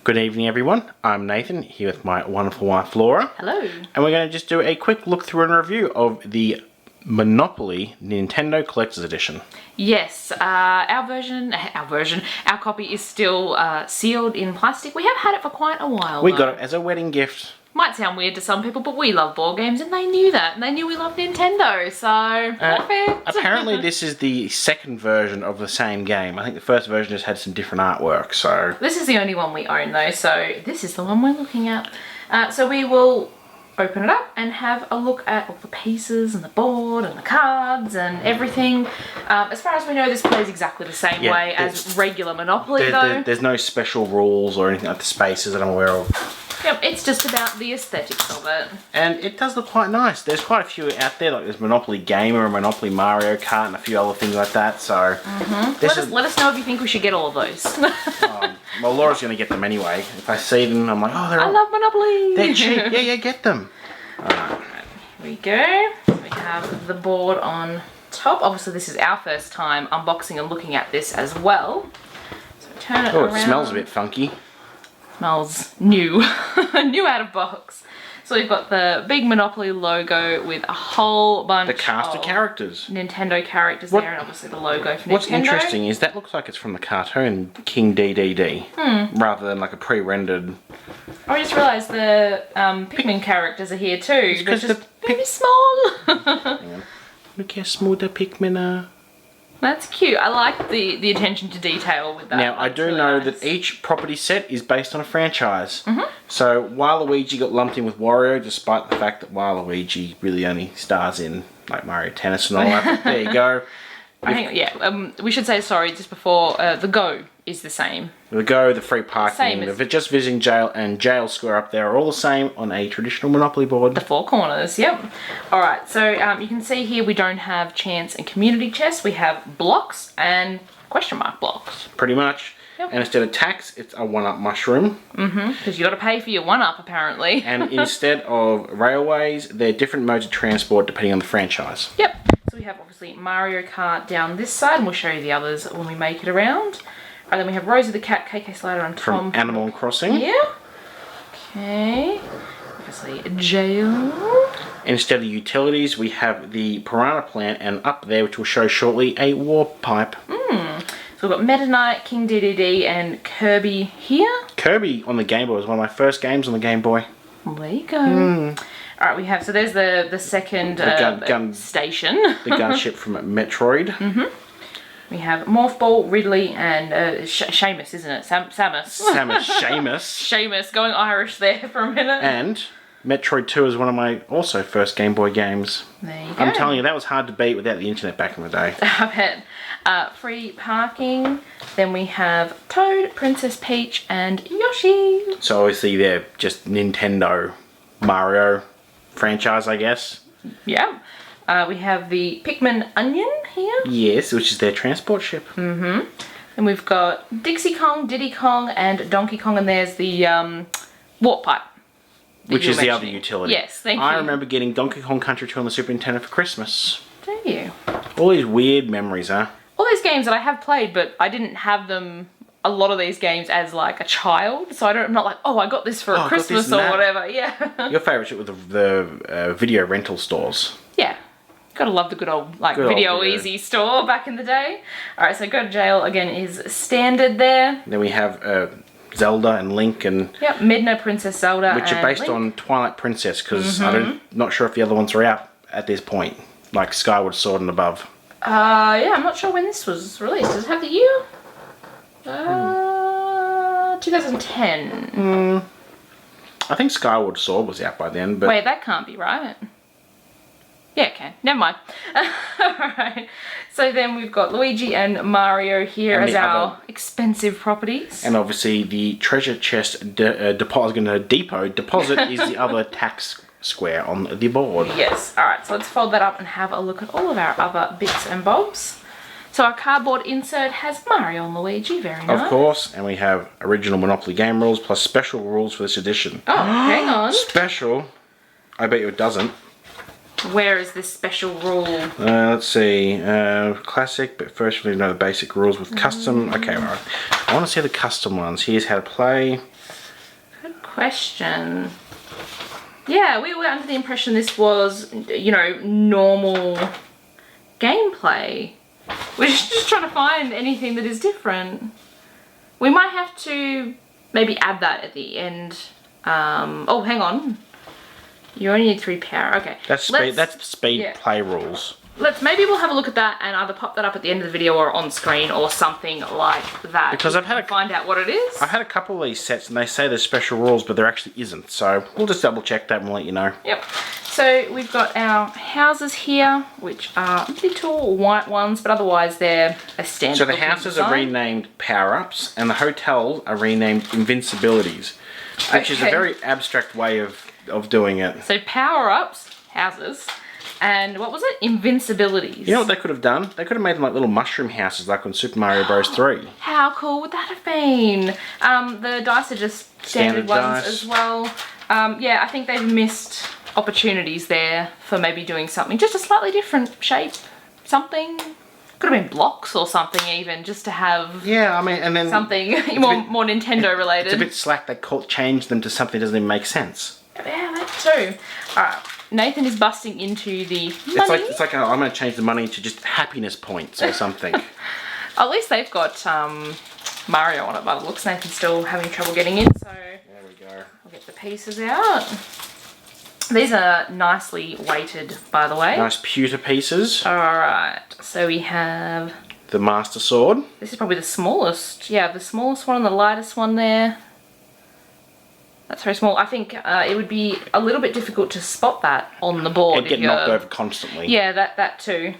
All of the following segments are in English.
Good evening, everyone. I'm Nathan, here with my wonderful wife, Laura. Hello. And we're going to just do a quick look through and review of the Monopoly Nintendo Collector's Edition. Yes, our copy is still sealed in plastic. We have had it for quite a while. We got it as a wedding gift. Might sound weird to some people, but we love board games, and they knew that. And they knew we loved Nintendo, so perfect. Apparently, this is the second version of the same game. I think the first version just had some different artwork, so... This is the only one we own, though, so this is the one we're looking at. So we will open it up and have a look at all the pieces and the board and the cards and everything. As far as we know, this plays exactly the same way as regular Monopoly, though. There's no special rules or anything like the spaces that I'm aware of. Yep, it's just about the aesthetics of it. And it does look quite nice. There's quite a few out there, like there's Monopoly Gamer and Monopoly Mario Kart and a few other things like that, so... Let us know if you think we should get all of those. Well, Laura's going to get them anyway. If I see them, I'm like, oh, I love Monopoly! They're cheap. Yeah, get them. Alright, here we go. We have the board on top. Obviously, this is our first time unboxing and looking at this as well. So turn it around. Oh, it smells a bit funky. Smells new. New out of box. So we've got the big Monopoly logo with a whole bunch of... The cast of characters. Nintendo characters there, and obviously the logo for Nintendo. What's interesting is that looks like it's from the cartoon King DDD, rather than like a pre-rendered... I just realised the Pikmin characters are here too. They're just very small. Hang on. Look how small the Pikmin are. That's cute. I like the attention to detail with that. Now, I do know that each property set is based on a franchise. So, Waluigi got lumped in with Wario, despite the fact that Waluigi really only stars in like Mario Tennis and all that. There you go. We should say sorry just before the Go is the same. The Go, the free parking, the just visiting jail and jail square up there are all the same on a traditional Monopoly board. The four corners, yep. Alright, so you can see here we don't have chance and community chess. We have blocks and question mark blocks. Pretty much. Yep. And instead of tax, it's a one-up mushroom. Because you got to pay for your one-up, apparently. And instead of railways, they're different modes of transport depending on the franchise. Yep. So we have obviously Mario Kart down this side, and we'll show you the others when we make it around. And then we have Rosie the Cat, KK Slider, and Tom. From Animal Crossing. Yeah. Okay. Obviously a jail. Instead of utilities, we have the Piranha Plant, and up there, which we'll show shortly, a Warp Pipe. So we've got Meta Knight, King DDD, and Kirby here. Kirby on the Game Boy was one of my first games on the Game Boy. Well, there you go. Alright, we have, so there's the second station. The gunship from Metroid. We have Morph Ball, Ridley, and Seamus, isn't it? Samus. Seamus. Seamus, going Irish there for a minute. And Metroid 2 is one of my also first Game Boy games. There you go. I'm telling you, that was hard to beat without the internet back in the day. I bet. Free parking. Then we have Toad, Princess Peach, and Yoshi. So obviously they're just Nintendo Mario franchise, I guess. Yeah. We have the Pikmin Onion here. Yes, which is their transport ship. And we've got Dixie Kong, Diddy Kong, and Donkey Kong, and there's the Warp Pipe. Which is the other utility. Yes, thank you. I remember getting Donkey Kong Country 2 on the Super Nintendo for Christmas. Do you? All these weird memories, huh? All these games that I have played, but I didn't have them, a lot of these games, as like a child. So I'm not like, oh, I got this for Christmas or whatever. Yeah. Your favourite shit with the video rental stores. Yeah. Gotta love the good old Video Easy store back in the day. Alright, so Go to Jail again is standard there. Then we have Zelda and Link and... Yep, Midna, Princess Zelda, which are based on Twilight Princess, because I'm not sure if the other ones are out at this point. Like Skyward Sword and above. Yeah, I'm not sure when this was released. Does it have the year? 2010. I think Skyward Sword was out by then, but... Wait, that can't be right. Yeah, okay. Never mind. Alright. So then we've got Luigi and Mario here as our expensive properties. And obviously the treasure chest deposit is the other tax square on the board. Yes. Alright, so let's fold that up and have a look at all of our other bits and bobs. So our cardboard insert has Mario and Luigi, very nice. Of course, and we have original Monopoly game rules plus special rules for this edition. Oh, hang on. Special? I bet you it doesn't. Where is this special rule? Let's see. Classic, but first we know the basic rules with custom. Okay, right. I want to see the custom ones. Here's how to play. Good question. Yeah, we were under the impression this was, you know, normal gameplay. We're just trying to find anything that is different. We might have to maybe add that at the end. Oh, hang on. You only need 3 power. Okay. That's speed play rules. Maybe we'll have a look at that and either pop that up at the end of the video or on screen or something like that. Because I've had find out what it is. I've had a couple of these sets and they say there's special rules, but there actually isn't. So we'll just double check that and we'll let you know. Yep. So we've got our houses here, which are little white ones, but otherwise they're a standard. So the houses are renamed power-ups and the hotels are renamed invincibilities, which is a very abstract way of doing it. So power-ups, houses, and what was it? Invincibilities. You know what they could have done? They could have made them like little mushroom houses like on Super Mario Bros. 3. How cool would that have been? The dice are just standard ones as well. Yeah, I think they've missed opportunities there for maybe doing something. Just a slightly different shape. Something. Could have been blocks or something even, just to have I mean, and then something more Nintendo related. It's a bit slack. They changed them to something that doesn't even make sense. Yeah, that too. Alright, Nathan is busting into the money. It's like I'm going to change the money to just happiness points or something. At least they've got Mario on it by the looks. Nathan's still having trouble getting in, so there we go. I'll get the pieces out. These are nicely weighted, by the way. Nice pewter pieces. Alright, so we have the Master Sword. This is probably the smallest. Yeah, the smallest one and the lightest one there. That's very small. I think it would be a little bit difficult to spot that on the board. It'd get knocked over constantly. Yeah, that too.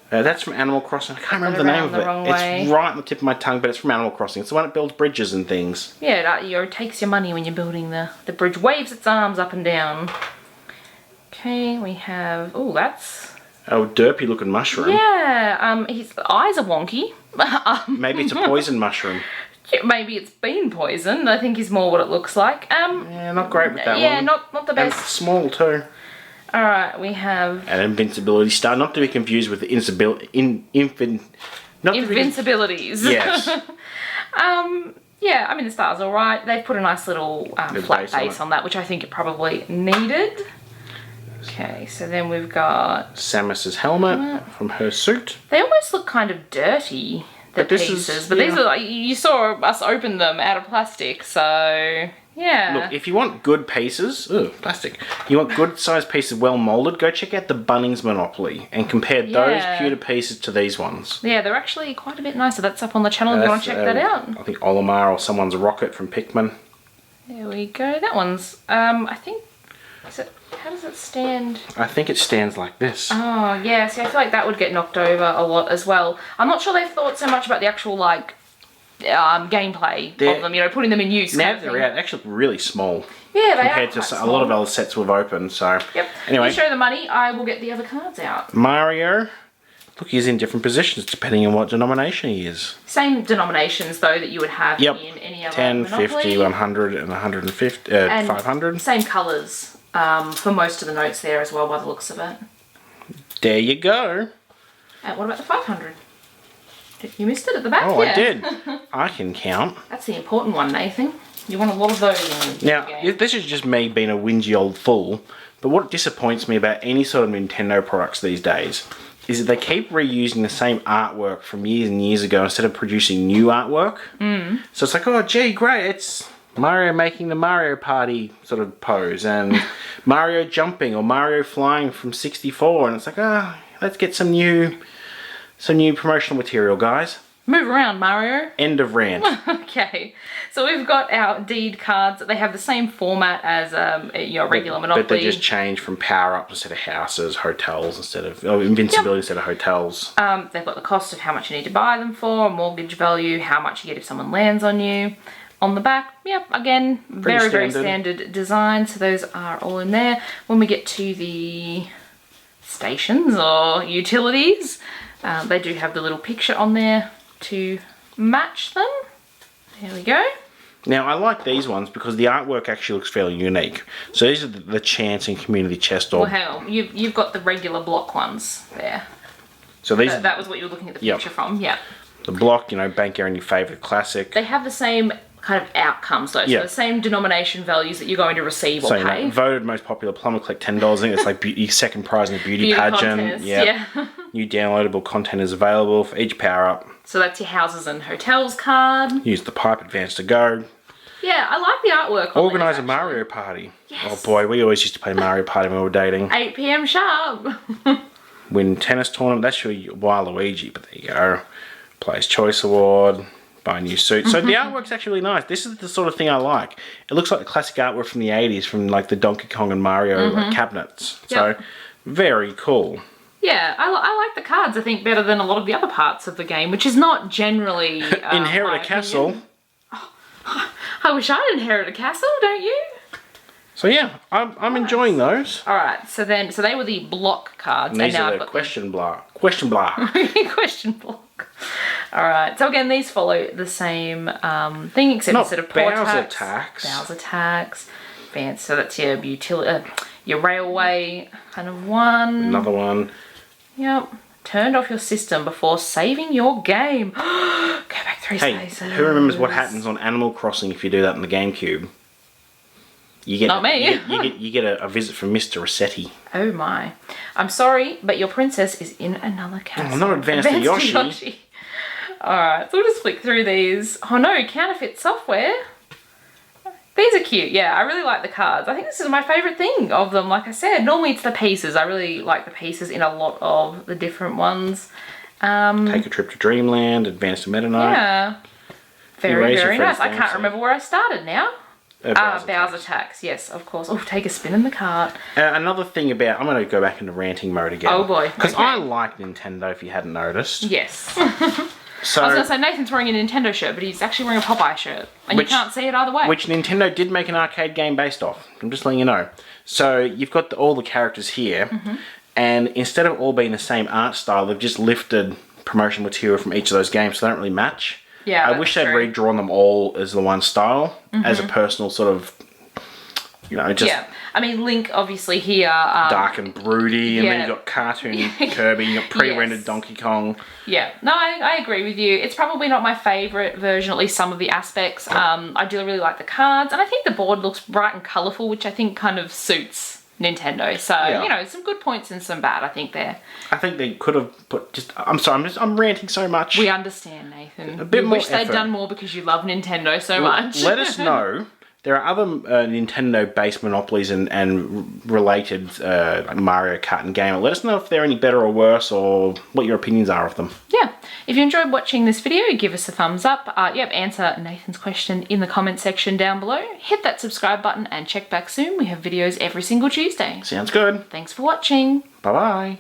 That's from Animal Crossing. I can't remember the name of it. It's right on the tip of my tongue, but it's from Animal Crossing. It's the one that builds bridges and things. Yeah, it takes your money when you're building the bridge. Waves its arms up and down. Okay, we have... Oh, that's... Oh, derpy looking mushroom. Yeah, his eyes are wonky. Maybe it's a poison mushroom. Maybe it's been poisoned, I think is more what it looks like. Yeah, not great with that one. Yeah, not the best. And small too. Alright, we have... An Invincibility Star, not to be confused with the Invincibilities. Yes. Yeah, I mean the star's alright. They've put a nice little flat base on that, which I think it probably needed. Okay, so then we've got... Samus's helmet from her suit. They almost look kind of dirty, the pieces. But these are like, you saw us open them out of plastic, so yeah. Look, if you want good pieces, plastic. You want good sized pieces well molded, go check out the Bunnings Monopoly and compare those pewter pieces to these ones. Yeah, they're actually quite a bit nicer. That's up on the channel if you want to check that out. I think Olimar or someone's rocket from Pikmin. There we go. That one's, I think, how does it stand? I think it stands like this. Oh, yeah. See, I feel like that would get knocked over a lot as well. I'm not sure they've thought so much about the actual, like, gameplay of them, you know, putting them in use. Now they're out, actually really small. Yeah, they compared to a lot of other sets we've opened, so. Yep. Anyway. You show the money, I will get the other cards out. Mario. Look, he's in different positions depending on what denomination he is. Same denominations, though, that you would have in any other 10, Monopoly. 50, 100, and 150, and 500. Same colours for most of the notes there as well, by the looks of it. There you go. What about the 500? You missed it at the back. Oh, I did. I can count. That's the important one, Nathan. You want a lot of those in Now, this is just me being a whingy old fool, but what disappoints me about any sort of Nintendo products these days is that they keep reusing the same artwork from years and years ago instead of producing new artwork. So it's like, oh, gee, great, it's Mario making the Mario Party sort of pose, and Mario jumping or Mario flying from 64, and it's like, let's get some new promotional material, guys. Move around, Mario. End of rant. Okay, so we've got our deed cards. They have the same format as your regular Monopoly. But they just change from power-ups instead of houses, hotels instead of... Invincibility instead of hotels. They've got the cost of how much you need to buy them for, mortgage value, how much you get if someone lands on you. On the back, again, very standard design. So those are all in there. When we get to the stations or utilities, they do have the little picture on there to match them. There we go. Now, I like these ones because the artwork actually looks fairly unique. So these are the Chance and Community Chest. Well, hang on. You've got the regular block ones there. So these That was what you were looking at the picture from, yeah. The block, bank your any favourite classic. They have the same kind of outcomes though, so the same denomination values that you're going to receive or pay. Voted most popular plumber, collect $10. I think it's like your second prize in the beauty pageant. Contest, yeah. New downloadable content is available for each power up. So that's your houses and hotels card. Use the pipe, advance to go. Yeah, I like the artwork. Organise a Mario Party. Yes. Oh boy, we always used to play Mario Party when we were dating. 8 p.m. sharp. Win tennis tournament. That's your Waluigi, but there you go. Player's Choice Award. Buy a new suit. So the artwork's actually really nice. This is the sort of thing I like. It looks like the classic artwork from the 80s, from like the Donkey Kong and Mario cabinets. So very cool. Yeah, I like the cards, I think, better than a lot of the other parts of the game, which is not generally Inherit a castle. Oh, I wish I'd inherit a castle, don't you? So yeah, I'm enjoying those. Alright, so they were the block cards. And these are the question block. Question block. Question block. Alright, so again, these follow the same thing, except instead of poor tax. Bowser tax. Advance, so that's your your railway kind of one. Another one. Yep. Turned off your system before saving your game. Go back 3 spaces. Who remembers what happens on Animal Crossing if you do that in the GameCube? You get Not me. You get a visit from Mr. Rossetti. Oh my. I'm sorry, but your princess is in another castle. Oh, not Advanced to Yoshi. Alright, so we'll just flick through these. Oh no, counterfeit software. These are cute. Yeah, I really like the cards. I think this is my favourite thing of them. Like I said, normally it's the pieces. I really like the pieces in a lot of the different ones. Take a trip to Dreamland, Advance to Meta Knight. Yeah. Very, very nice. I can't remember where I started now. Bowser tax. Yes, of course. Oh, take a spin in the cart. Another thing about... I'm going to go back into ranting mode again. Oh boy. Because I like Nintendo, if you hadn't noticed. Yes. So, I was going to say, Nathan's wearing a Nintendo shirt, but he's actually wearing a Popeye shirt. And you can't see it either way. Which Nintendo did make an arcade game based off. I'm just letting you know. So, you've got all the characters here. And instead of all being the same art style, they've just lifted promotion material from each of those games, so they don't really match. Yeah, I wish they'd redrawn them all as the one style, as a personal sort of, just... Yeah, I mean, Link, obviously, here... dark and broody, and then you've got cartoon Kirby, you've got pre-rendered Donkey Kong. Yeah, no, I agree with you. It's probably not my favourite version, at least some of the aspects. I do really like the cards, and I think the board looks bright and colourful, which I think kind of suits Nintendo. So, some good points and some bad, I think, there. I think they could have put I'm ranting so much. We understand, Nathan. A bit more wish they'd done more because you love Nintendo so much. Let us know. There are other Nintendo-based monopolies and related Mario Kart and Gamer. Let us know if they're any better or worse, or what your opinions are of them. Yeah. If you enjoyed watching this video, give us a thumbs up. Answer Nathan's question in the comment section down below. Hit that subscribe button and check back soon. We have videos every single Tuesday. Sounds good. Thanks for watching. Bye-bye.